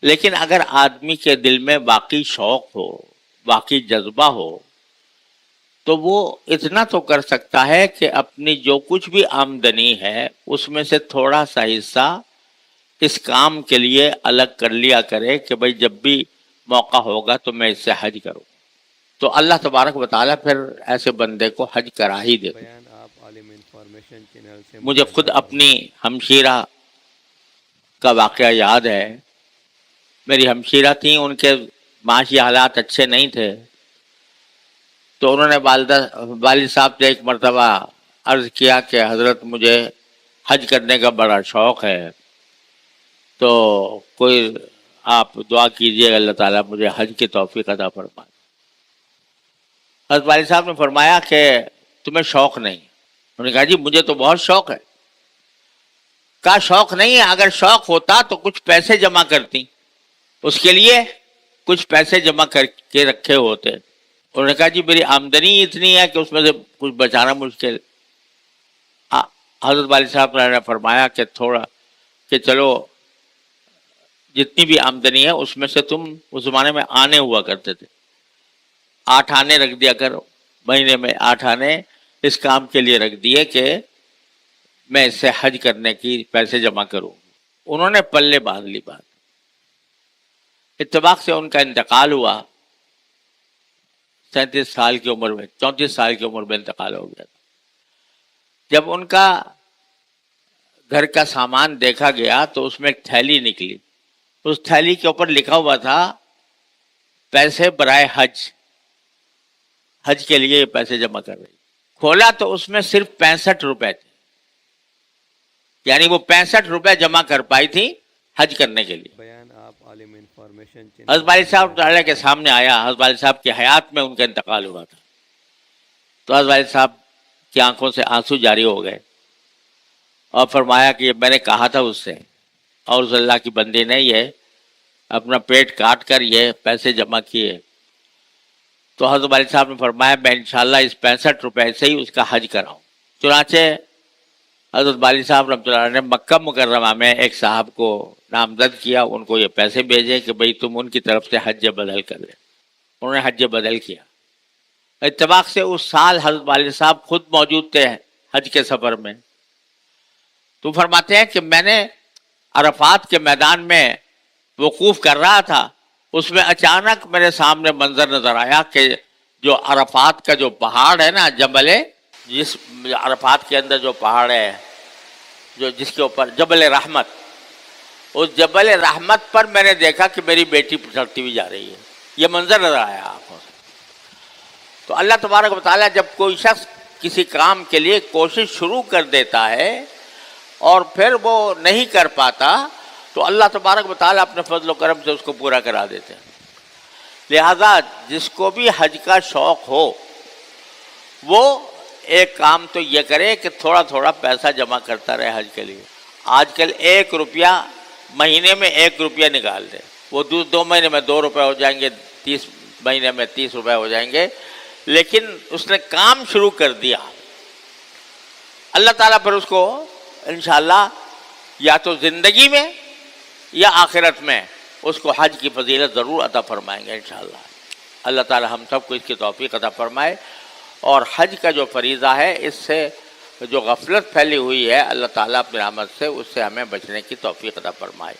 لیکن اگر آدمی کے دل میں واقعی شوق ہو، واقعی جذبہ ہو، تو وہ اتنا تو کر سکتا ہے کہ اپنی جو کچھ بھی آمدنی ہے اس میں سے تھوڑا سا حصہ اس کام کے لیے الگ کر لیا کرے کہ بھئی جب بھی موقع ہوگا تو میں اس سے حج کروں، تو اللہ تبارک و تعالیٰ پھر ایسے بندے کو حج کرا ہی دیتے۔ بیان آپ عالم انفارمیشن چینل سے مجھے خود اپنی ہمشیرہ کا واقعہ یاد ہے۔ میری ہمشیرہ تھیں، ان کے معاشی حالات اچھے نہیں تھے، تو انہوں نے والد صاحب سے ایک مرتبہ عرض کیا کہ حضرت مجھے حج کرنے کا بڑا شوق ہے، تو کوئی آپ دعا کیجیے گا اللہ تعالیٰ مجھے حج کی توفیق عطا فرمائے۔ حضرت والد صاحب نے فرمایا کہ تمہیں شوق نہیں؟ انہوں نے کہا جی مجھے تو بہت شوق ہے۔ کہا شوق نہیں ہے، اگر شوق ہوتا تو کچھ پیسے جمع کرتی، اس کے لیے کچھ پیسے جمع کر کے رکھے ہوتے۔ انہوں نے کہا جی میری آمدنی اتنی ہے کہ اس میں سے کچھ بچانا مشکل۔ حضرت والد صاحب نے فرمایا کہ تھوڑا کہ چلو جتنی بھی آمدنی ہے اس میں سے تم اس زمانے میں آنے ہوا کرتے تھے، 8 آنے رکھ دیا کرو، مہینے میں 8 آنے اس کام کے لیے رکھ دیے کہ میں اس سے حج کرنے کی پیسے جمع کروں۔ انہوں نے پلے باندھ لی بات۔ اتفاق سے ان کا انتقال ہوا، 37 سال کی عمر میں، 34 سال کی عمر میں انتقال ہو گیا تھا۔ جب ان کا گھر کا سامان دیکھا گیا تو اس میں ایک تھیلی نکلی، اس تھیلی کے اوپر لکھا ہوا تھا پیسے برائے حج، حج کے لیے یہ پیسے جمع کر رہی۔ کھولا تو اس میں صرف 65 روپے تھے، یعنی وہ 65 روپے جمع کر پائی تھی حج کرنے کے لیے۔ بیان آپ عالم انفارمیشن چینل حضرت والد صاحب تعالیٰ کے سامنے آیا، حضرت والد صاحب کی حیات میں ان کا انتقال ہوا تھا، تو حضرت والد صاحب کی آنکھوں سے آنسو جاری ہو گئے اور فرمایا کہ میں نے کہا تھا اس سے، اور اس اللہ کی بندی نے یہ اپنا پیٹ کاٹ کر یہ پیسے جمع کیے۔ تو حضرت والد صاحب نے فرمایا میں انشاءاللہ اس 65 روپے سے ہی اس کا حج کراؤں۔ چنانچہ حضرت والد صاحب رحمۃ اللہ علیہ نے مکہ مکرمہ میں ایک صاحب کو نامزد کیا، ان کو یہ پیسے بھیجے کہ بھئی تم ان کی طرف سے حج بدل کر دیں۔ انہوں نے حج بدل کیا۔ اتفاق سے اس سال حضرت والد صاحب خود موجود تھے حج کے سفر میں، تو فرماتے ہیں کہ میں نے عرفات کے میدان میں وقوف کر رہا تھا، اس میں اچانک میرے سامنے منظر نظر آیا کہ جو عرفات کا جو پہاڑ ہے نا، جبل، جس عرفات کے اندر جو پہاڑ ہے جو جس کے اوپر جبل رحمت، اس جبل رحمت پر میں نے دیکھا کہ میری بیٹی چڑھتی ہوئی جا رہی ہے۔ یہ منظر نظر آیا آنکھوں سے۔ تو اللہ تبارک و تعالیٰ جب کوئی شخص کسی کام کے لیے کوشش شروع کر دیتا ہے اور پھر وہ نہیں کر پاتا تو اللہ تبارک و تعالیٰ اپنے فضل و کرم سے اس کو پورا کرا دیتے ہیں۔ لہذا جس کو بھی حج کا شوق ہو وہ ایک کام تو یہ کرے کہ تھوڑا تھوڑا پیسہ جمع کرتا رہے حج کے لیے۔ آج کل 1 روپیہ مہینے میں 1 روپیہ نکال دے، وہ 2 مہینے میں 2 روپے ہو جائیں گے، 30 مہینے میں 30 روپے ہو جائیں گے، لیکن اس نے کام شروع کر دیا، اللہ تعالیٰ پھر اس کو انشاءاللہ یا تو زندگی میں یا آخرت میں اس کو حج کی فضیلت ضرور عطا فرمائیں گے انشاءاللہ۔ اللہ تعالیٰ ہم سب کو اس کی توفیق عطا فرمائے، اور حج کا جو فریضہ ہے اس سے جو غفلت پھیلی ہوئی ہے اللہ تعالیٰ اپنی رحمت سے اس سے ہمیں بچنے کی توفیق عطا فرمائے۔